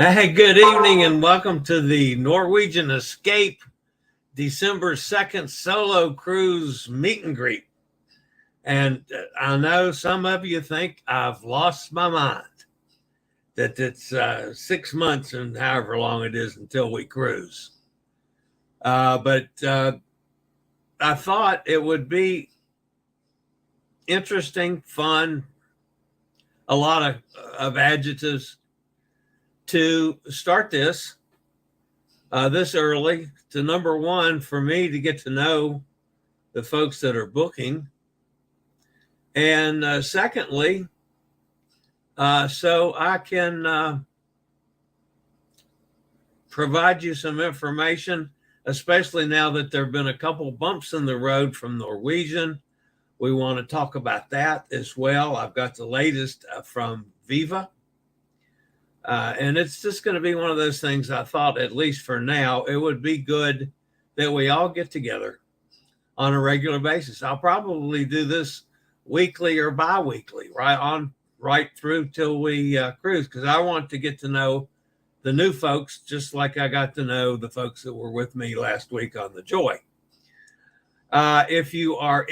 Hey, good evening and welcome to the Norwegian Escape December 2nd solo cruise meet and greet. And I know some of you think I've lost my mind, that it's 6 months and however long it is until we cruise. But I thought it would be interesting, fun, a lot of adjectives to start this early. To number one, for me to get to know the folks that are booking, and secondly, so I can provide you some information, especially now that there have been a couple bumps in the road from Norwegian. We want to talk about that as well. I've got the latest from Viva. And it's just going to be one of those things. I thought, at least for now, it would be good that we all get together on a regular basis. I'll probably do this weekly or bi-weekly, right through till we cruise, because I want to get to know the new folks, just like I got to know the folks that were with me last week on the Joy. If you are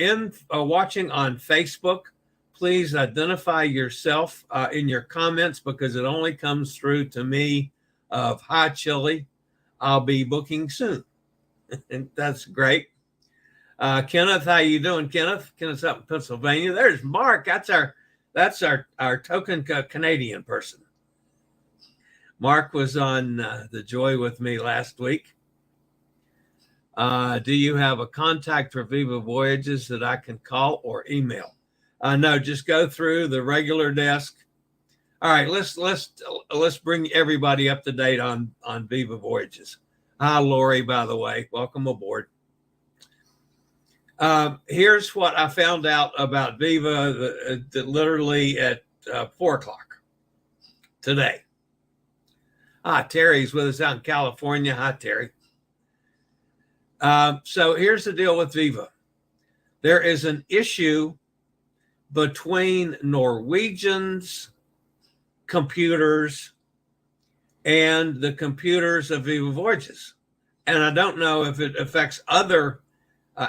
watching on Facebook, please identify yourself in your comments, because it only comes through to me of "Hi, Chillie. I'll be booking soon." And that's great. Kenneth, how you doing, Kenneth? Kenneth's up in Pennsylvania. There's Mark. That's our token Canadian person. Mark was on the Joy with me last week. Do you have a contact for Viva Voyages that I can call or email? No, just go through the regular desk. All right, let's bring everybody up to date on Viva Voyages. Hi, Lori, by the way. Welcome aboard. Here's what I found out about Viva literally at 4 o'clock today. Terry's with us out in California. Hi, Terry. So here's the deal with Viva. There is an issue between Norwegian's computers and the computers of Viva Voyages. And I don't know if it affects other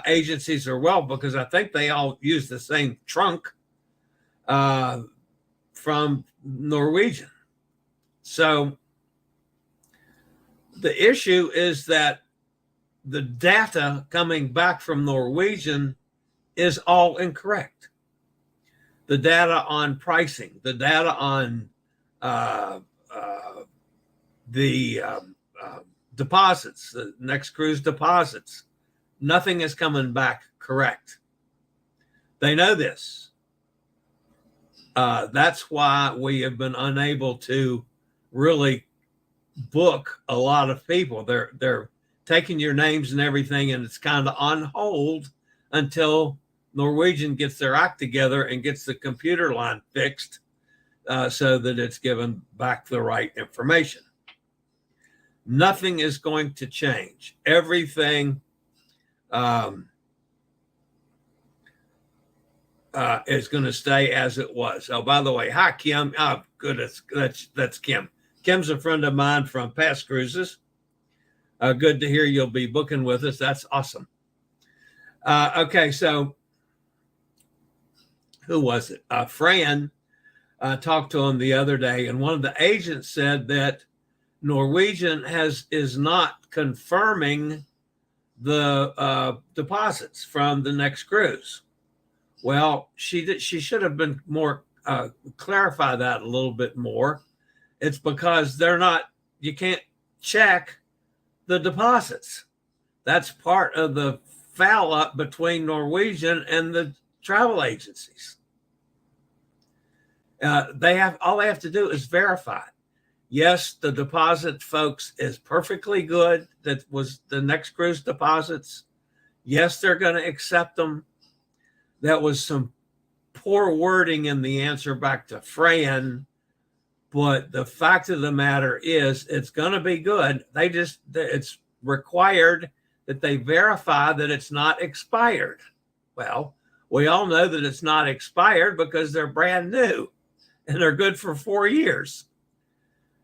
agencies as well, because I think they all use the same trunk from Norwegian. So the issue is that the data coming back from Norwegian is all incorrect. The data on pricing, the data on the deposits, the next cruise deposits, nothing is coming back correct. They know this. That's why we have been unable to really book a lot of people. They're taking your names and everything, and it's kind of on hold until Norwegian gets their act together and gets the computer line fixed so that it's given back the right information. Nothing is going to change. Everything is going to stay as it was. Oh, by the way, hi, Kim. Oh, goodness, that's Kim. Kim's a friend of mine from past cruises. Good to hear you'll be booking with us. That's awesome. Okay, so who was it? Fran talked to him the other day, and one of the agents said that Norwegian is not confirming the deposits from the next cruise. Well, she should have been more clarify that a little bit more. It's because you can't check the deposits. That's part of the foul up between Norwegian and the travel agencies. All they have to do is verify. Yes, the deposit, folks, is perfectly good. That was the next cruise deposits. Yes, they're going to accept them. That was some poor wording in the answer back to Fran. But the fact of the matter is, it's going to be good. It's required that they verify that it's not expired. Well, we all know that it's not expired because they're brand new and they're good for 4 years.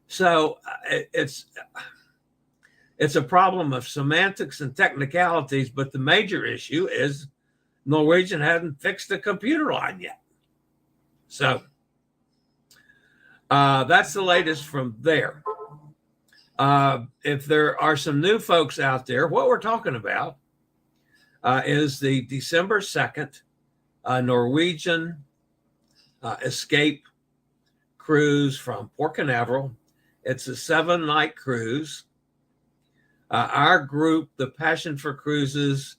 So it's a problem of semantics and technicalities, but the major issue is Norwegian hasn't fixed the computer line yet. So that's the latest from there. If there are some new folks out there, what we're talking about is the December 2nd Norwegian Escape cruise from Port Canaveral. It's a 7-night cruise. Our group, the Passion for Cruises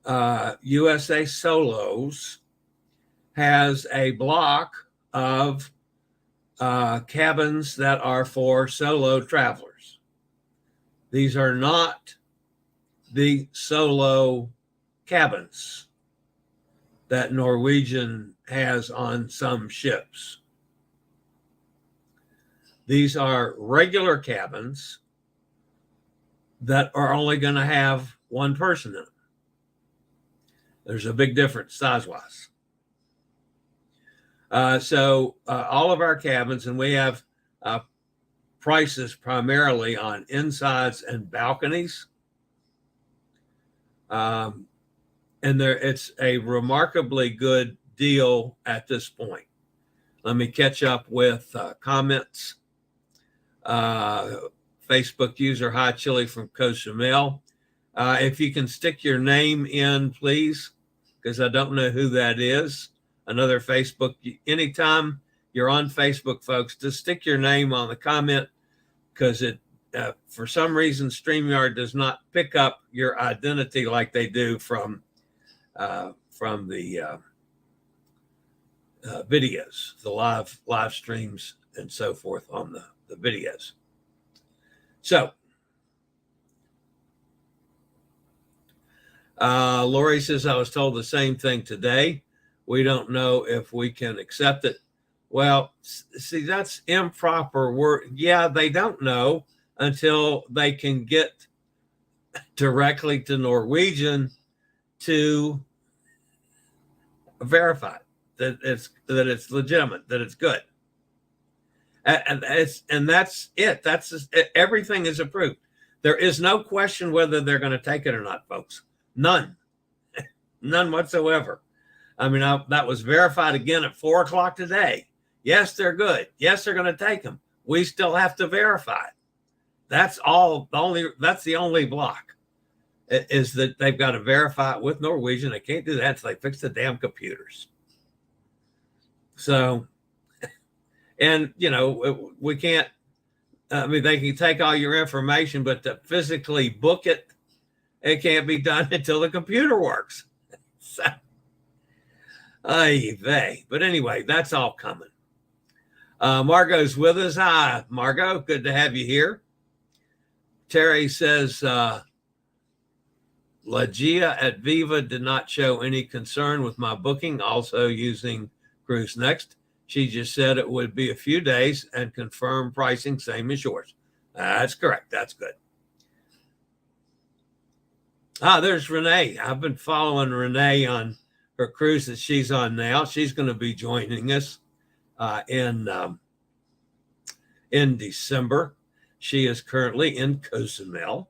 USA Solos, has a block of cabins that are for solo travelers. These are not the solo cabins that Norwegian has on some ships. These are regular cabins that are only going to have one person in them. There's a big difference size-wise. So all of our cabins, and we have prices primarily on insides and balconies. And it's a remarkably good deal at this point. Let me catch up with comments. Facebook user, hi, Chillie from Cozumel. If you can stick your name in, please, because I don't know who that is. Another Facebook, anytime you're on Facebook, folks, just stick your name on the comment, because it, for some reason, StreamYard does not pick up your identity like they do from the videos, the live streams and so forth on the videos. So, Lori says, I was told the same thing today. We don't know if we can accept it. Well, see, that's improper word. Yeah, they don't know until they can get directly to Norwegian to verify that it's legitimate, that it's good. And that's it. That's just, everything is approved. There is no question whether they're going to take it or not, folks. None whatsoever. I mean, that was verified again at 4:00 today. Yes, they're good. Yes, they're going to take them. We still have to verify it. That's all. That's the only block, is that they've got to verify it with Norwegian. They can't do that until they fix the damn computers. So, and we can't. I mean, they can take all your information, but to physically book it, it can't be done until the computer works. So, but anyway, that's all coming. Margot's with us. Hi, Margot. Good to have you here. Terry says, Lagia at Viva did not show any concern with my booking, also using Cruise Next. She just said it would be a few days and confirm pricing, same as yours. That's correct. That's good. There's Renee. I've been following Renee on her cruise that she's on now. She's going to be joining us in December. She is currently in Cozumel.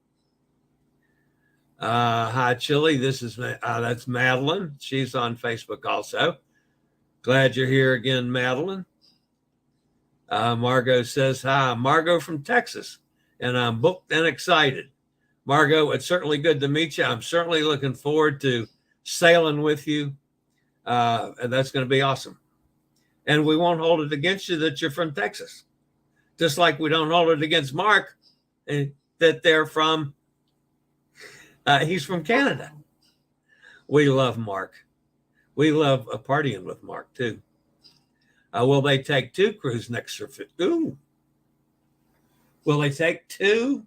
Hi, Chillie. That's Madeline. She's on Facebook also. Glad you're here again, Madeline. Margot says, hi, Margot from Texas, and I'm booked and excited. Margot, it's certainly good to meet you. I'm certainly looking forward to sailing with you, and that's going to be awesome. And we won't hold it against you that you're from Texas, just like we don't hold it against Mark that they're from. He's from Canada. We love Mark. We love partying with Mark too. Will they take 2 cruise next year? Ooh. Will they take 2?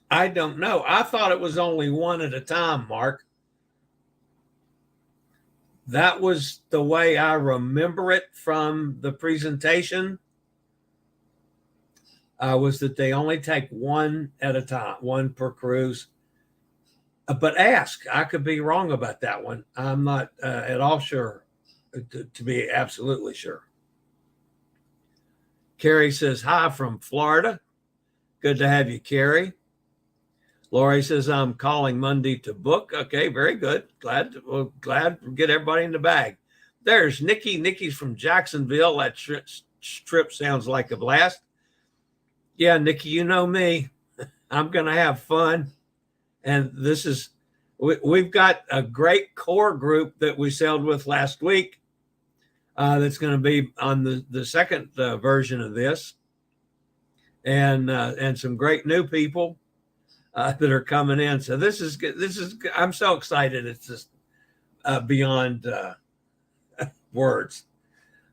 I don't know. I thought it was only 1 at a time, Mark. That was the way I remember it from the presentation, was that they only take 1 at a time, 1 per cruise. But ask, I could be wrong about that one. I'm not at all sure, to be absolutely sure. Carrie says, hi from Florida. Good to have you, Carrie. Lori says, I'm calling Monday to book. Okay, very good. Glad to get everybody in the bag. There's Nikki. Nikki's from Jacksonville. That trip sounds like a blast. Yeah, Nikki, you know me. I'm going to have fun. And we've got a great core group that we sailed with last week that's going to be on the second version of this. And some great new people that are coming in. So this is I'm so excited. It's just beyond words.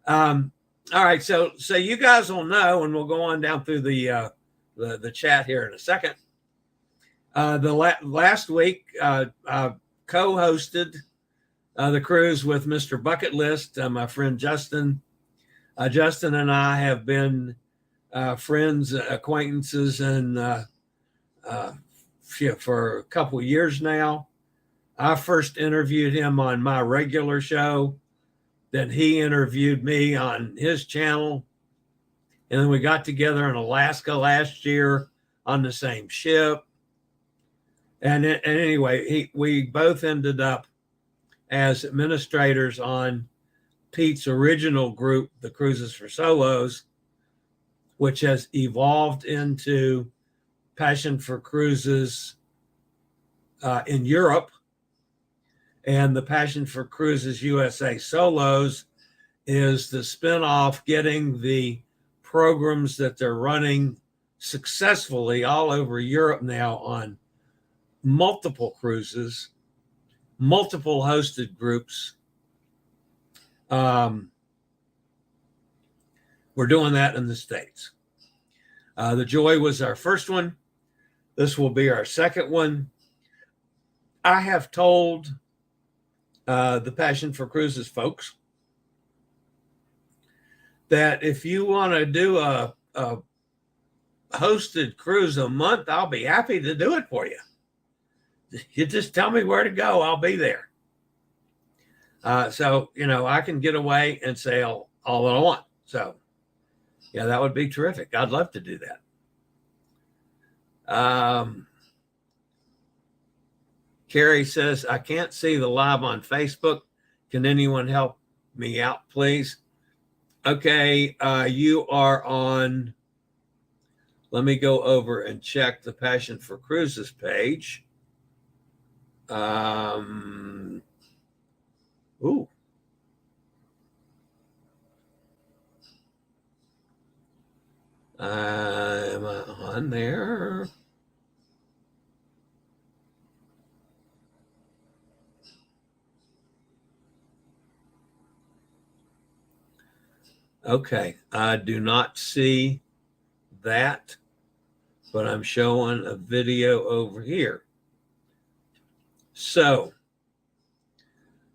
All right, so you guys will know, and we'll go on down through the chat here in a second. Last week, I co-hosted the cruise with Mr. Bucket List, my friend Justin. Justin and I have been friends, acquaintances, and for a couple of years now. I first interviewed him on my regular show. Then he interviewed me on his channel. And then we got together in Alaska last year on the same ship. And anyway, we both ended up as administrators on Pete's original group, the Cruises for Solos, which has evolved into Passion for Cruises in Europe. And the Passion for Cruises USA Solos is the spinoff, getting the programs that they're running successfully all over Europe now on multiple cruises, multiple hosted groups. We're doing that in the States. The Joy was our first one. This will be our second one. I have told the Passion for Cruises folks that if you want to do a hosted cruise a month, I'll be happy to do it for you. You just tell me where to go. I'll be there. So, I can get away and sail all that I want. So, yeah, that would be terrific. I'd love to do that. Carrie says, I can't see the live on Facebook. Can anyone help me out, please? Okay, you are on. Let me go over and check the Passion for Cruises page. Ooh. Am I on there? Okay, I do not see that, but I'm showing a video over here. So,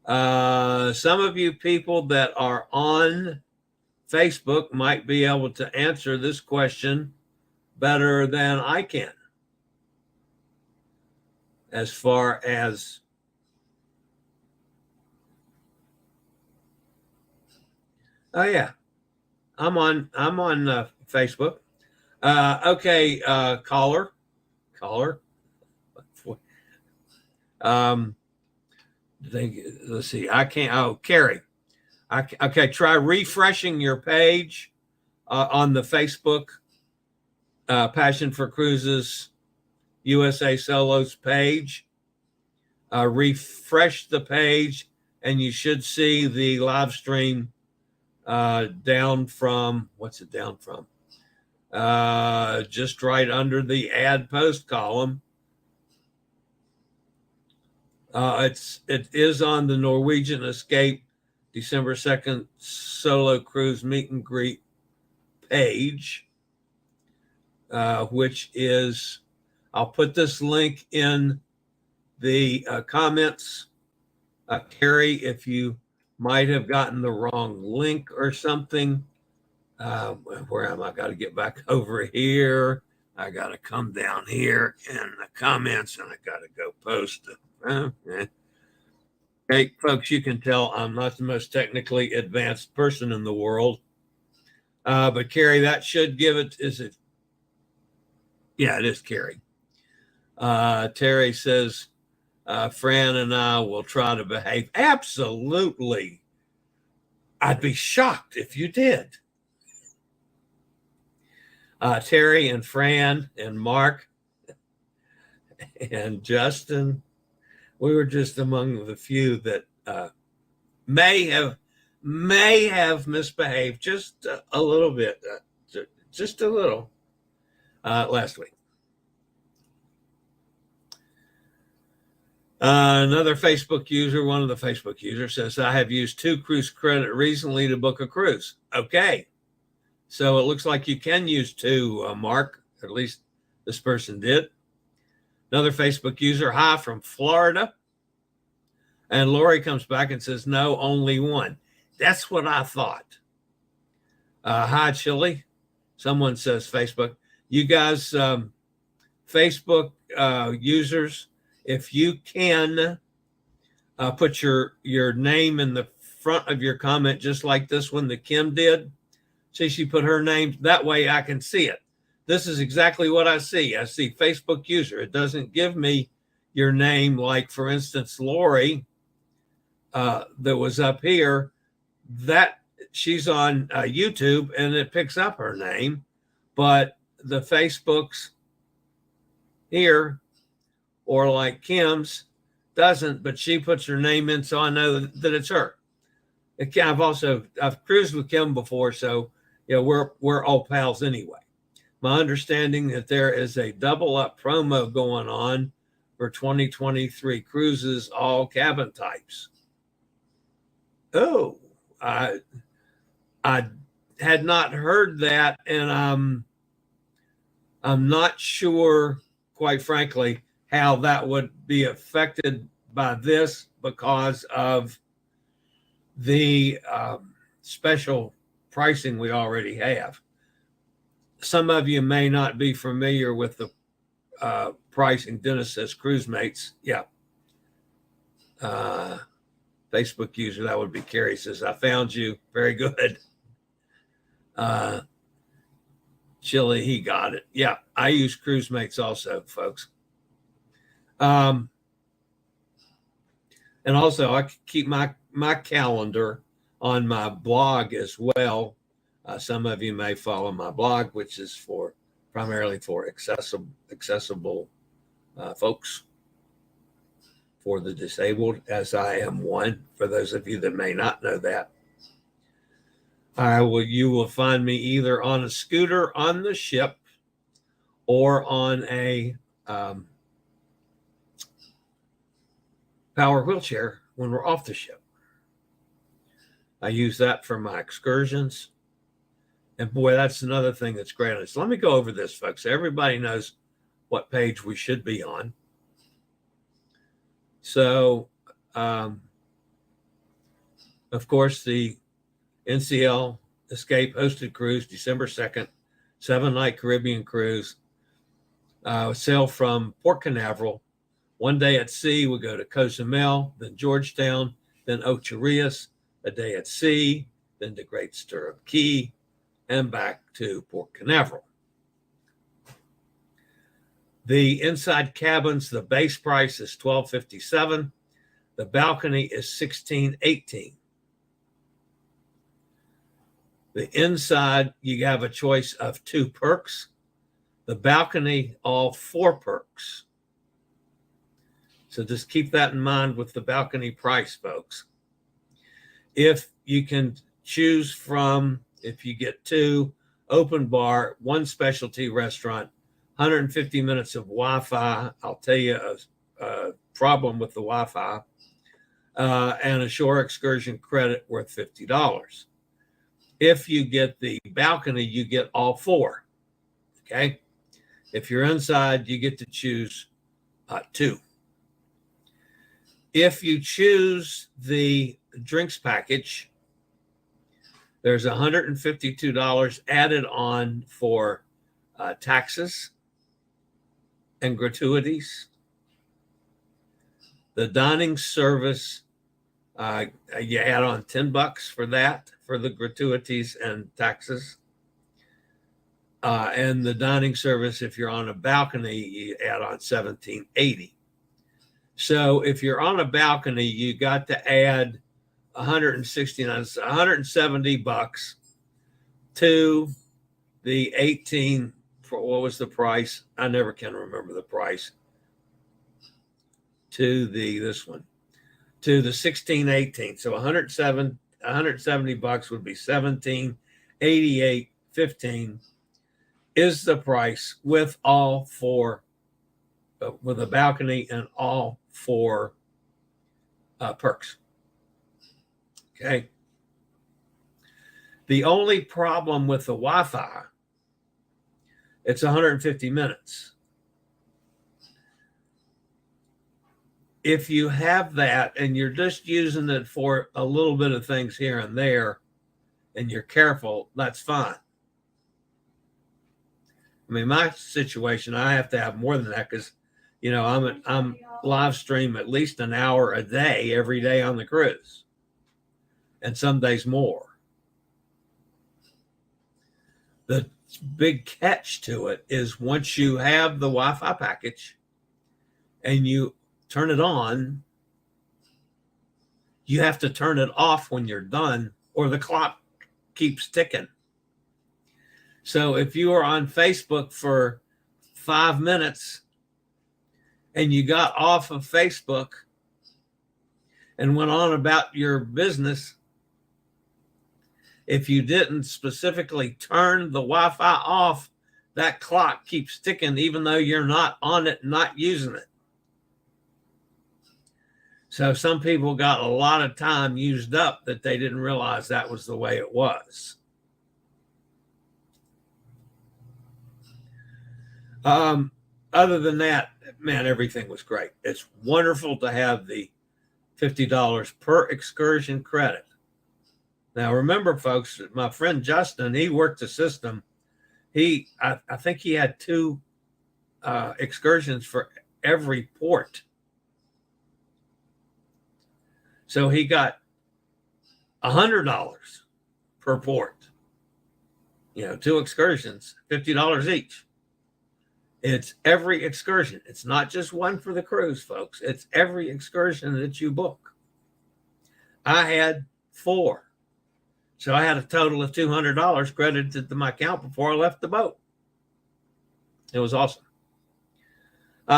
some of you people that are on Facebook might be able to answer this question better than I can. As far as yeah, I'm on Facebook. Okay, caller. Let's see. I can't. Oh, Carrie. Okay, try refreshing your page on the Facebook Passion for Cruises USA Solos page. Refresh the page, and you should see the live stream down from, what's it down from? Just right under the add post column. It is on the Norwegian Escape December 2nd solo cruise meet and greet page, which is, I'll put this link in the comments. Carrie, if you might have gotten the wrong link or something, where am I? Got to get back over here. I got to come down here in the comments, and I got to go post it. Hey, folks, you can tell I'm not the most technically advanced person in the world. But Carrie, that should give it, is it? Yeah, it is Carrie. Terry says, Fran and I will try to behave. Absolutely. I'd be shocked if you did. Terry and Fran and Mark and Justin, we were just among the few that may have misbehaved just a little bit, just a little last week. Another Facebook user, one of the Facebook users says, I have used 2 cruise credit recently to book a cruise. Okay. So it looks like you can use 2, Mark, at least this person did. Another Facebook user, hi from Florida. And Lori comes back and says, no, only 1. That's what I thought. Hi, Chillie. Someone says Facebook. You guys, Facebook users, if you can put your name in the front of your comment, just like this one that Kim did. See, she put her name. That way I can see it. This is exactly what I see. I see Facebook user. It doesn't give me your name. Like, for instance, Lori that was up here, that she's on YouTube and it picks up her name. But the Facebooks here, or like Kim's, doesn't, but she puts her name in, so I know that it's her. I've cruised with Kim before, so yeah, we're old pals anyway. My understanding that there is a double up promo going on for 2023 cruises, all cabin types. Oh, I had not heard that, and I'm not sure, quite frankly, how that would be affected by this because of the special pricing we already have. Some of you may not be familiar with the pricing. Dennis says cruise mates. Yeah. Facebook user, that would be Carrie, says, I found you. Very good. Chillie, he got it. Yeah, I use cruise mates also, folks. And also I keep my calendar on my blog as well. Some of you may follow my blog, which is primarily for accessible folks, for the disabled, as I am one, for those of you that may not know that. You will find me either on a scooter on the ship or on a power wheelchair when we're off the ship. I use that for my excursions. And boy, that's another thing that's great. So let me go over this, folks. Everybody knows what page we should be on. So, of course, the NCL Escape hosted cruise, December 2nd, 7-night Caribbean cruise. Sail from Port Canaveral. 1 day at sea, we go to Cozumel, then Georgetown, then Ocho Rios, a day at sea, then to Great Stirrup Cay, and back to Port Canaveral. The inside cabins, the base price is $12.57. The balcony is $16.18. The inside, you have a choice of 2 perks. The balcony, all 4 perks. So just keep that in mind with the balcony price, folks. If you can choose from, if you get 2, open bar, 1 specialty restaurant, 150 minutes of Wi-Fi. I'll tell you a problem with the Wi-Fi, and a shore excursion credit worth $50. If you get the balcony, you get all 4. Okay. If you're inside, you get to choose 2. If you choose the drinks package, there's $152 added on for taxes and gratuities. The dining service, you add on $10 for that, for the gratuities and taxes. And the dining service, if you're on a balcony, you add on $17.80. So if you're on a balcony, you got to add $170 to the 18. What was the price? I never can remember the price. To the to the 1618. So $170 would be 1788.15 is the price with all four, with a balcony and all four perks. Okay. The only problem with the Wi-Fi, it's 150 minutes. If you have that and you're just using it for a little bit of things here and there, and you're careful, that's fine. I mean, my situation, I have to have more than that because, you know, I'm live stream at least an hour a day every day on the cruise, and some days more. The big catch to it is once you have the Wi-Fi package and you turn it on, you have to turn it off when you're done, or the clock keeps ticking. So if you are on Facebook for 5 minutes and you got off of Facebook and went on about your business, if you didn't specifically turn the Wi-Fi off, that clock keeps ticking even though you're not on it, not using it. So some people got a lot of time used up that they didn't realize that was the way it was. Other than that, man, everything was great. It's wonderful to have the $50 per excursion credit. Now, remember, folks, my friend Justin, he worked the system. I think he had 2 excursions for every port. So he got $100 per port. You know, 2 excursions, $50 each. It's every excursion. It's not just one for the cruise, folks. It's every excursion that you book. I had 4. So I had a total of $200 credited to my account before I left the boat. It was awesome.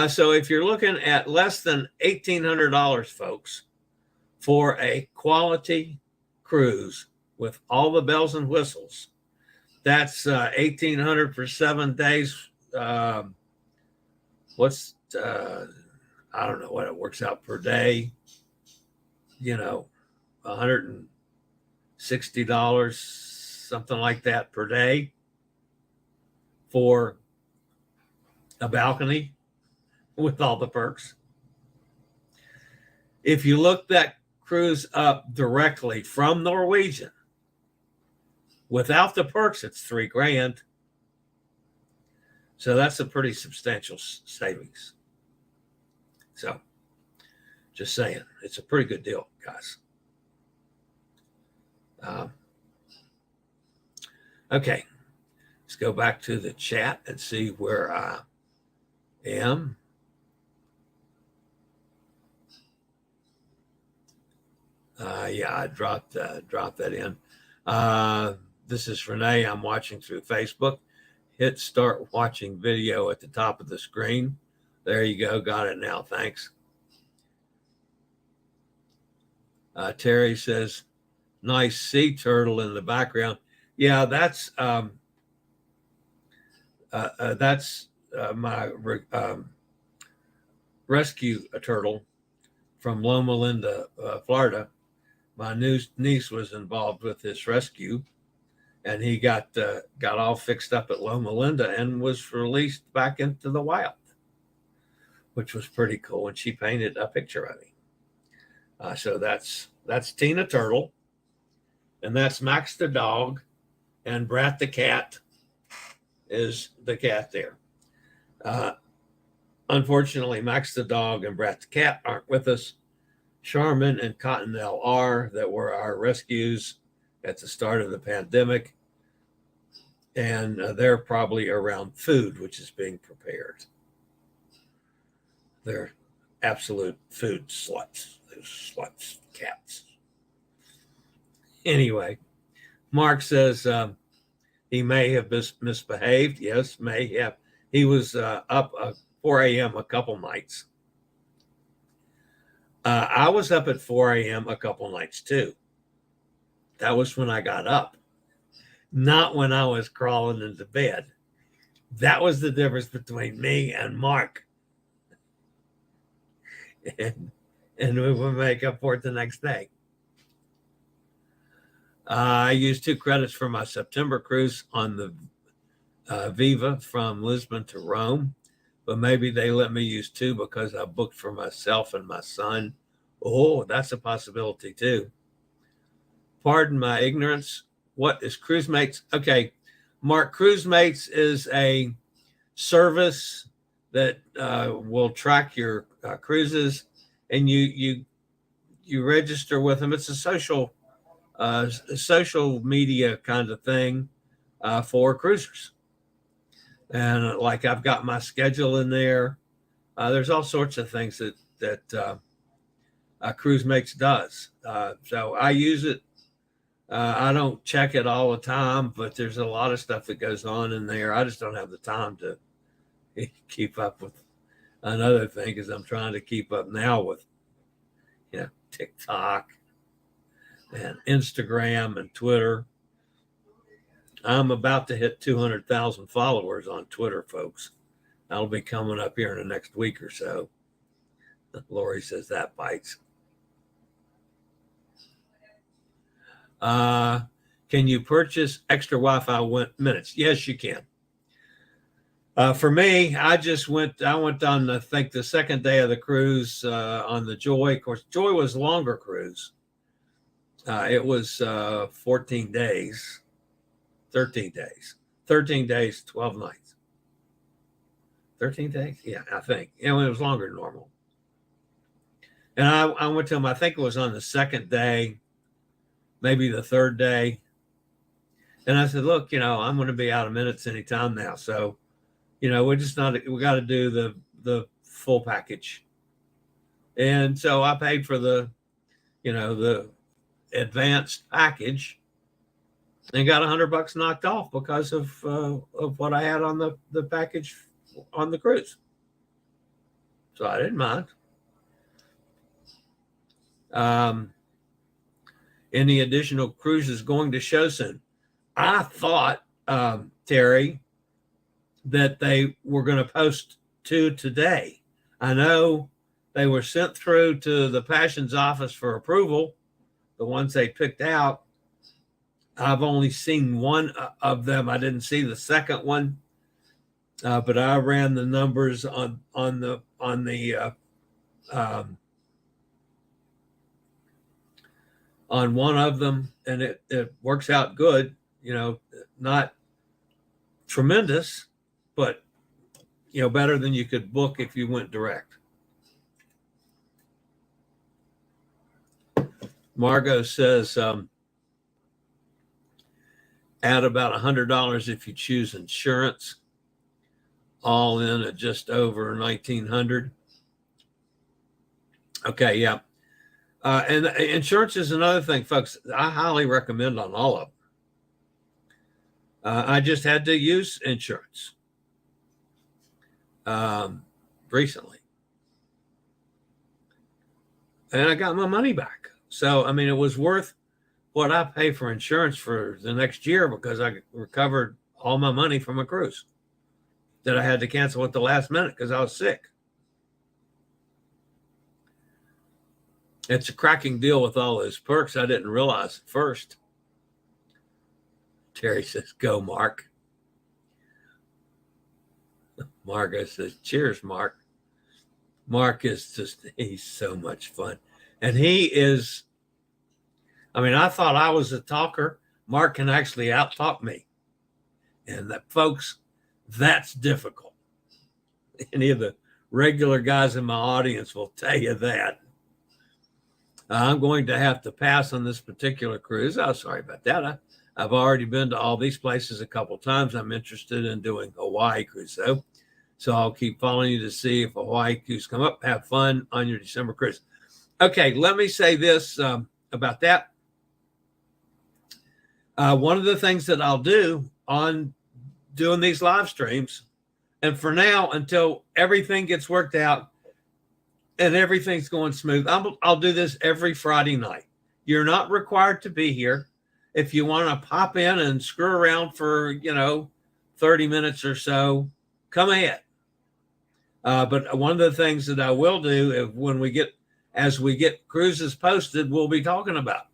So if you're looking at less than $1,800, folks, for a quality cruise with all the bells and whistles, that's $1,800 for 7 days. I don't know what it works out per day. You know, $160, something like that per day for a balcony with all the perks. If you look that cruise up directly from Norwegian without the perks, it's $3,000. So that's a pretty substantial savings. So just saying, it's a pretty good deal, guys. Okay, let's go back to the chat and see where I am. Yeah, I dropped that in. This is Renee. I'm watching through Facebook. Hit start watching video at the top of the screen. There you go. Got it now. Thanks. Terry says, nice sea turtle in the background. Yeah, that's my rescue turtle from Loma Linda, Florida. My niece was involved with this rescue, and he got all fixed up at Loma Linda and was released back into the wild, which was pretty cool. And she painted a picture of him. So that's Tina Turtle, and that's Max the dog, and Brat the cat is the cat there. Unfortunately, Max the dog and Brat the cat aren't with us. Charmin and Cottonelle are, that were our rescues at the start of the pandemic. And they're probably around food, which is being prepared. They're absolute food sluts. Those sluts, cats. Anyway, Mark says he may have misbehaved. Yes, may have. He was up 4 a.m. a couple nights. I was up at 4 a.m. a couple nights too. That was when I got up, not when I was crawling into bed. That was the difference between me and Mark. And we will make up for it the next day. I used 2 credits for my September cruise on the Viva from Lisbon to Rome, but maybe they let me use 2 because I booked for myself and my son. Oh, that's a possibility too. Pardon my ignorance. What is CruiseMates? Okay, Mark, CruiseMates is a service that will track your cruises, and you register with them. It's a social media kind of thing for cruisers. And like I've got my schedule in there. There's all sorts of things that CruiseMates does. So I use it. I don't check it all the time, but there's a lot of stuff that goes on in there. I just don't have the time to keep up with another thing because I'm trying to keep up now with, TikTok and Instagram and Twitter. I'm about to hit 200,000 followers on Twitter, folks. That'll be coming up here in the next week or so. Lori says that bites. Can you purchase extra Wi-Fi minutes? Yes, you can. For me, I went on, I think, the second day of the cruise on the Joy. Of course, Joy was a longer cruise. It was 14 days, 13 days, 12 nights. 13 days? Yeah, I think. It was longer than normal. And I went to them, I think it was on the second day, maybe the third day. And I said, look, I'm going to be out of minutes anytime now. So, we got to do the full package. And so I paid for the advanced package and got $100 knocked off because of what I had on the package on the cruise. So I didn't mind. Any additional cruises going to show soon? I thought, Terry, that they were going to post 2 today. I know they were sent through to the Passions office for approval, the ones they picked out. I've only seen one of them. I didn't see the second one, but I ran the numbers on one of them, and it works out good. Not tremendous, but better than you could book if you went direct. Margot says add about $100 if you choose insurance, all in at just over $1,900. Okay, yeah. And insurance is another thing, folks. I highly recommend on all of them. I just had to use insurance recently, and I got my money back. So, it was worth what I pay for insurance for the next year because I recovered all my money from a cruise that I had to cancel at the last minute because I was sick. It's a cracking deal with all those perks. I didn't realize at first. Terry says, go, Mark. Margo says, cheers, Mark. Mark is he's so much fun. And he is, I thought I was a talker. Mark can actually out-talk me. And that, folks, that's difficult. Any of the regular guys in my audience will tell you that. I'm going to have to pass on this particular cruise. Oh, sorry about that. I've already been to all these places a couple times. I'm interested in doing Hawaii cruise, though. So I'll keep following you to see if Hawaii cruise come up. Have fun on your December cruise. Okay, let me say this about that. One of the things that I'll do on doing these live streams, and for now, until everything gets worked out and everything's going smooth, I'll do this every Friday night. You're not required to be here. If you want to pop in and screw around for, 30 minutes or so, come ahead. But one of the things that I will do is as we get cruises posted, we'll be talking about.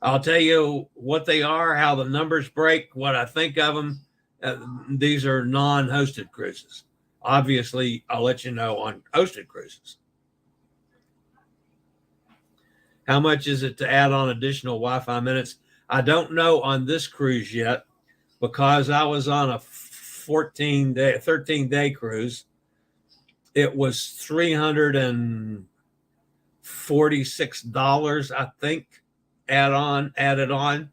I'll tell you what they are, how the numbers break, what I think of them. These are non-hosted cruises. Obviously, I'll let you know on hosted cruises. How much is it to add on additional Wi-Fi minutes? I don't know on this cruise yet because I was on a 13-day cruise. It was $346, I think, added on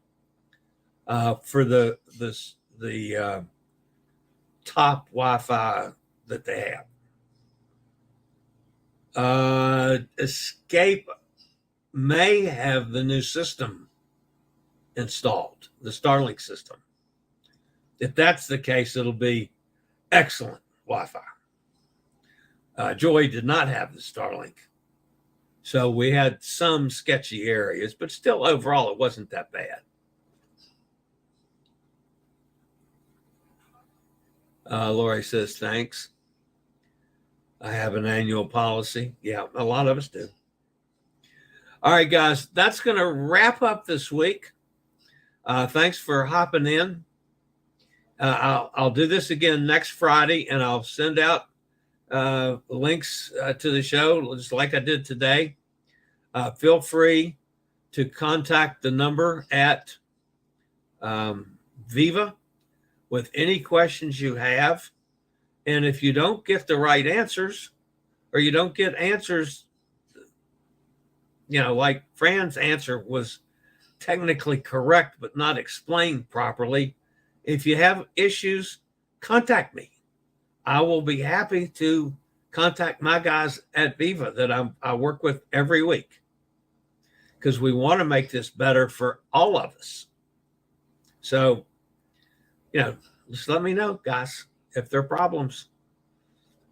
for the top Wi-Fi that they have. Escape may have the new system installed, the Starlink system. If that's the case, it'll be excellent Wi-Fi. Joy did not have the Starlink. So we had some sketchy areas, but still overall it wasn't that bad. Lori says, thanks. I have an annual policy. Yeah, a lot of us do. All right, guys, that's going to wrap up this week. Thanks for hopping in. I'll do this again next Friday, and I'll send out links to the show just like I did today. Feel free to contact the number at Viva with any questions you have. And if you don't get the right answers, or you don't get answers, like Fran's answer was technically correct but not explained properly. If you have issues, contact me. I will be happy to contact my guys at Viva that I work with every week, because we want to make this better for all of us. So, just let me know, guys, if there are problems.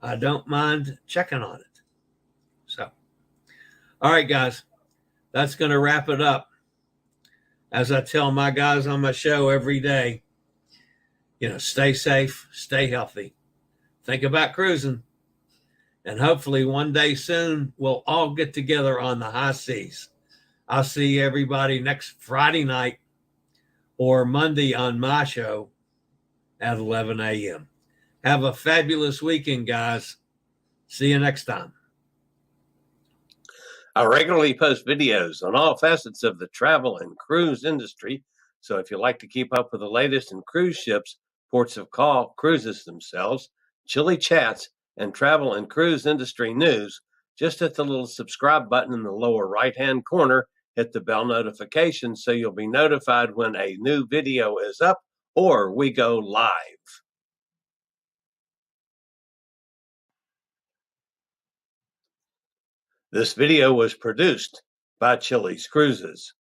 I don't mind checking on it. So, all right, guys, that's going to wrap it up. As I tell my guys on my show every day, stay safe, stay healthy, think about cruising, and hopefully one day soon we'll all get together on the high seas. I'll see everybody next Friday night or Monday on my show at 11 a.m. Have a fabulous weekend, guys. See you next time. I regularly post videos on all facets of the travel and cruise industry. So if you like to keep up with the latest in cruise ships, ports of call, cruises themselves, Chillie chats, and travel and cruise industry news, just hit the little subscribe button in the lower right-hand corner. Hit the bell notification so you'll be notified when a new video is up or we go live. This video was produced by Chillie's Cruises.